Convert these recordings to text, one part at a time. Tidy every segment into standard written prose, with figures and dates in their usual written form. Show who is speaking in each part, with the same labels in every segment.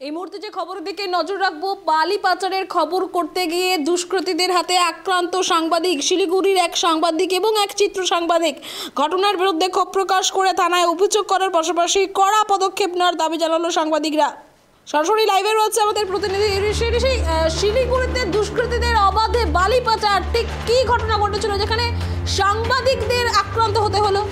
Speaker 1: এই মুহূর্তে যে খবরের দিকে নজর রাখবো, বালি পাচারের খবর করতে গিয়ে দুষ্কৃতীদের হাতে আক্রান্ত সাংবাদিক। শিলিগুড়ির এক সাংবাদিক এবং এক চিত্র সাংবাদিক ঘটনার বিরুদ্ধে ক্ষোভ প্রকাশ করে থানায় অভিযোগ করার পাশাপাশি কড়া পদক্ষেপ নেওয়ার দাবি জানালো সাংবাদিকরা। সরাসরি লাইভে রয়েছে আমাদের প্রতিনিধি শিলিগুড়িতে দুষ্কৃতীদের অবাধে বালি পাচার, ঠিক কি ঘটনা ঘটেছিল যেখানে সাংবাদিকদের আক্রান্ত হতে হলো?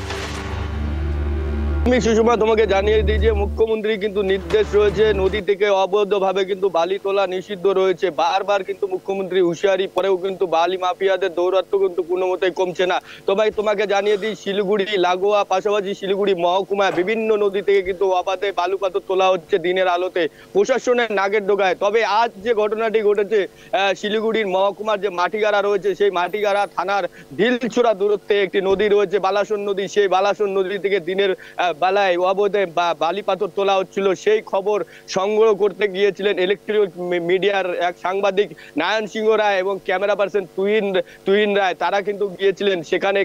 Speaker 2: আমি সুষমা তোমাকে জানিয়ে দিই যে মুখ্যমন্ত্রী কিন্তু নির্দেশ রয়েছে, নদী থেকে অবৈধভাবে কিন্তু বালি তোলা নিষিদ্ধ রয়েছে। বারবার কিন্তু মুখ্যমন্ত্রী হুঁশিয়ারি পরেও কিন্তু বালি মাফিয়াদের দৌরাত্ম কিন্তু কোনো মতেই কমছে না। তবে তোমাকে জানিয়ে দিই, শিলিগুড়ি লাগোয়া পাশাপাশি শিলিগুড়ি মহকুমায় বিভিন্ন নদী থেকে কিন্তু অবাধে বালু পাথর তোলা হচ্ছে দিনের আলোতে, প্রশাসনের নাগের ডোগায়। তবে আজ যে ঘটনাটি ঘটেছে, শিলিগুড়ির মহকুমার যে মাটিগাড়া রয়েছে, সেই মাটিগাড়া থানার ঢিলছোড়া দূরত্বে একটি নদী রয়েছে, বালাসন নদী। সেই বালাসন নদী থেকে দিনের বালায় অবৈধ বালি পাথর তোলা হচ্ছিল। সেই খবর সংগ্রহ করতে গিয়েছিলেন ইলেকট্রিক মিডিয়ার এক সাংবাদিক নারায়ণ সিংহ রায় এবং ক্যামেরা পার্সন তুহিন রায়। তারা কিন্তু গিয়েছিলেন সেখানে।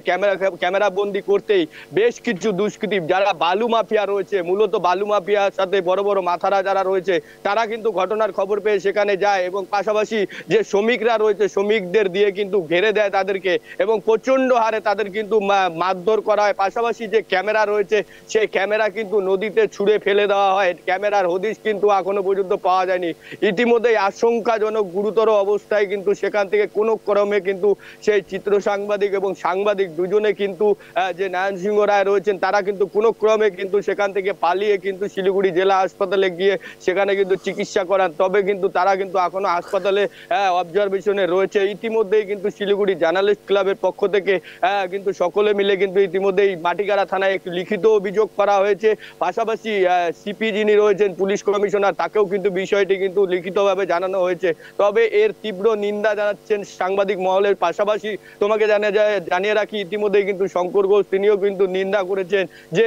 Speaker 2: ক্যামেরা বন্দি করতেই বেশ কিছু দুষ্কৃতী যারা বালু মাফিয়া রয়েছে, মূলত বালু মাফিয়ার সাথে বড় বড় মাথারা যারা রয়েছে, তারা কিন্তু ঘটনার খবর পেয়ে সেখানে যায় এবং পাশাপাশি যে শ্রমিকরা রয়েছে, শ্রমিকদের দিয়ে কিন্তু ঘেরে দেয় তাদেরকে এবং প্রচন্ড হারে তাদের কিন্তু মারধর করা হয়। পাশাপাশি যে ক্যামেরা রয়েছে, সেই ক্যামেরা কিন্তু নদীতে ছুঁড়ে ফেলে দেওয়া হয়। ক্যামেরার হদিশ কিন্তু এখনো পর্যন্ত পাওয়া যায়নি। ইতিমধ্যেই আশঙ্কাজনক গুরুতর অবস্থায় কিন্তু সেখান থেকে কোনো ক্রমে কিন্তু সেই চিত্র সাংবাদিক এবং সাংবাদিক দুজনে কিন্তু যে নারায়ণ সিংহ রায় রয়েছেন, তারা কিন্তু কোনো ক্রমে কিন্তু সেখান থেকে পালিয়ে কিন্তু শিলিগুড়ি জেলা হাসপাতালে গিয়ে সেখানে কিন্তু চিকিৎসা করান। তবে কিন্তু তারা কিন্তু এখনো হাসপাতালে অবজারভেশনে রয়েছে। ইতিমধ্যেই কিন্তু শিলিগুড়ি জার্নালিস্ট ক্লাবের পক্ষ থেকে কিন্তু সকলে মিলে কিন্তু ইতিমধ্যেই মাটিগাড়া থানায় একটি লিখিত অভিযোগ করা হয়েছে। পাশাপাশি সিপি যিনি রয়েছেন পুলিশ কমিশনার, তাকেও কিন্তু বিষয়টি কিন্তু লিখিতভাবে জানানো হয়েছে। তবে এর তীব্র নিন্দা জানাচ্ছেন সাংবাদিক মহলের। পাশাপাশি তোমাকে জানিয়ে রাখি, ইতিমধ্যেই কিন্তু শঙ্কর ঘোষ তিনিও কিন্তু নিন্দা করেছেন যে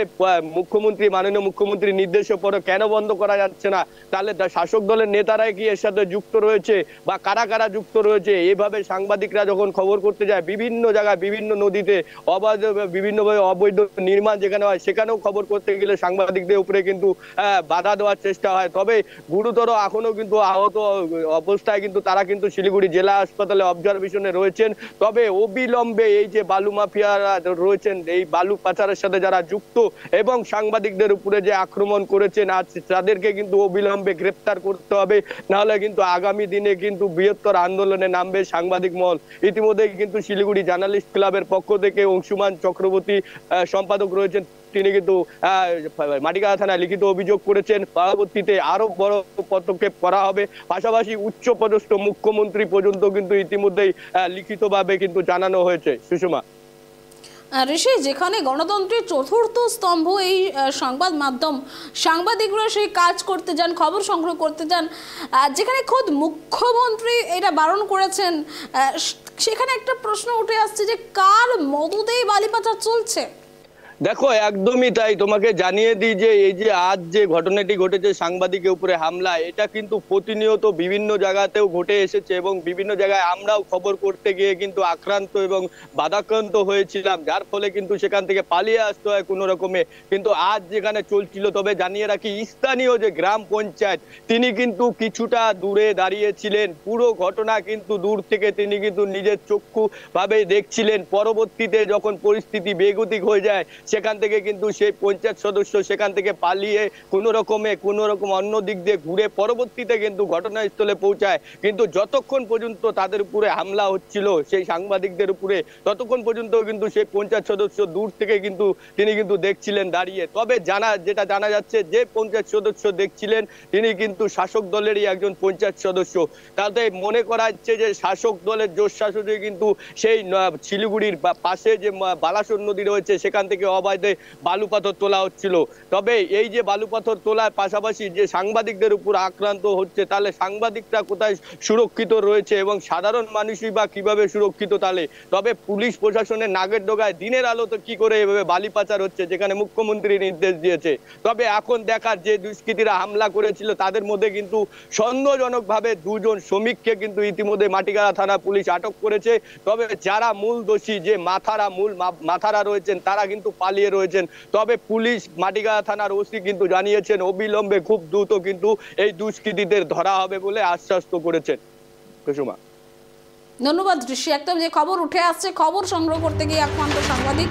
Speaker 2: মাননীয় মুখ্যমন্ত্রীর নির্দেশের পরে কেন বন্ধ করা যাচ্ছে না। তাহলে শাসক দলের নেতারাই কি এর সাথে যুক্ত রয়েছে বা কারা কারা যুক্ত রয়েছে? এইভাবে সাংবাদিকরা যখন খবর করতে যায় বিভিন্ন জায়গায়, বিভিন্ন নদীতে বিভিন্নভাবে অবৈধ নির্মাণ যেখানে হয়, সেখানেও খবর করতে গেলে সাংবাদিকদের উপরে কিন্তু বাধা দেওয়ার চেষ্টা হয়। তবে গুরুতর এখনো কিন্তু আহত অবস্থায় কিন্তু তারা কিন্তু শিলিগুড়ি জেলা হাসপাতালে অবজারভেশনে রয়েছেন। তবে অবিলম্বে এই যে বালু মাফিয়ারা রয়েছেন, এই বালু পাচারের সাথে যারা যুক্ত এবং সাংবাদিকদের উপরে যে আক্রমণ করেছেন, আজ তাদেরকে কিন্তু অবিলম্বে গ্রেপ্তার করতে হবে, নাহলে কিন্তু আগামী দিনে কিন্তু বৃহত্তর আন্দোলনে নামবে সাংবাদিক মহল। ইতিমধ্যে কিন্তু শিলিগুড়ি জার্নালিস্ট ক্লাবের পক্ষ থেকে অংশুমান চক্রবর্তী সম্পাদক রয়েছেন, তিনি কিন্তু মাটিগাড়া থানায় লিখিত অভিযোগ করেছেন। পরবর্তীতে আরো বড় পদক্ষেপ করা হবে। পাশাপাশি উচ্চপদস্থ মুখ্যমন্ত্রী পর্যন্ত কিন্তু ইতিমধ্যেই লিখিতভাবে কিন্তু জানানো হয়েছে। সুষমা,
Speaker 1: ঋষি, যেখানে গণতন্ত্রের চতুর্থ স্তম্ভ এই সংবাদ মাধ্যম, সাংবাদিকরা সেই কাজ করতে যান, খবর সংগ্রহ করতে যান, যেখানে খোদ মুখ্যমন্ত্রী এটা বারণ করেছেন, সেখানে একটা প্রশ্ন উঠে আসছে যে কার মদতেই বালি পাচার চলছে?
Speaker 2: দেখো, একদমই তাই। তোমাকে জানিয়ে দিই যে এই যে আজ যে ঘটনাটি ঘটেছে সাংবাদিকের উপরে হামলা, এটা কিন্তু প্রতিনিয়ত বিভিন্ন জায়গাতেও ঘটে এসেছে এবং বিভিন্ন জায়গায় আমরাও খবর করতে গিয়ে কিন্তু আক্রান্ত এবং বাধাক্রান্ত হয়েছিলাম, যার ফলে কিন্তু সেখান থেকে পালিয়ে আসতে হয় কোনো রকমে। কিন্তু আজ যেখানে চলছিল, তবে জানিয়ে রাখি স্থানীয় যে গ্রাম পঞ্চায়েত, তিনি কিন্তু কিছুটা দূরে দাঁড়িয়েছিলেন। পুরো ঘটনা কিন্তু দূর থেকে তিনি কিন্তু নিজের চক্ষু ভাবে দেখছিলেন। পরবর্তীতে যখন পরিস্থিতি বেগতিক হয়ে যায়, সেখান থেকে কিন্তু সেই পঞ্চায়েত সদস্য সেখান থেকে পালিয়ে কোনো রকম অন্য দিক দিয়ে ঘুরে পরবর্তীতে কিন্তু ঘটনাস্থলে পৌঁছায়। কিন্তু যতক্ষণ পর্যন্ত তাদের উপরে হামলা হচ্ছিল সেই সাংবাদিকদের উপরে, ততক্ষণ পর্যন্ত কিন্তু সেই পঞ্চায়েত সদস্য দূর থেকে কিন্তু তিনি কিন্তু দেখছিলেন দাঁড়িয়ে। তবে যেটা জানা যাচ্ছে, যে পঞ্চায়েত সদস্য দেখছিলেন তিনি কিন্তু শাসক দলেরই একজন পঞ্চায়েত সদস্য। তাতে মনে করা হচ্ছে যে শাসক দলের জোর শাসকে কিন্তু সেই শিলিগুড়ির পাশে যে বালাসন নদী রয়েছে, সেখান থেকে অবাধে বালু পাথর তোলা হচ্ছিল। তবে এই যে বালু পাথর তোলার পাশাপাশি যে সাংবাদিকদের উপর আক্রান্ত হচ্ছে, তাহলে সাংবাদিকরা কোথায় সুরক্ষিত রয়েছে এবং সাধারণ মানুষই বা কিভাবে সুরক্ষিত? তাহলে তবে পুলিশ প্রশাসনের নাগের ডোগায় দিনের আলোতে কি করে এভাবে বালি পাচার হচ্ছে, যেখানে মুখ্যমন্ত্রী নির্দেশ দিয়েছে। তবে এখন দেখার, যে দুষ্কৃতীরা হামলা করেছিল তাদের মধ্যে কিন্তু সন্দেহজনক ভাবে দুজন শ্রমিককে কিন্তু ইতিমধ্যে মাটিগাড়া থানা পুলিশ আটক করেছে। তবে যারা মূল দোষী, যে মাথারা রয়েছেন, তারা কিন্তু পালিয়ে রয়েছেন। তবে পুলিশ মাটিগাড়া থানার ওসি কিন্তু জানিয়েছেন অবিলম্বে খুব দ্রুত কিন্তু এই দুষ্কৃতীদের ধরা হবে বলে আশ্বাস করেছেন। কুসুমা,
Speaker 1: ধন্যবাদ ঋষি। একদম যে খবর উঠে আসছে, খবর সংগ্রহ করতে গিয়ে আক্রান্ত সাংবাদিক।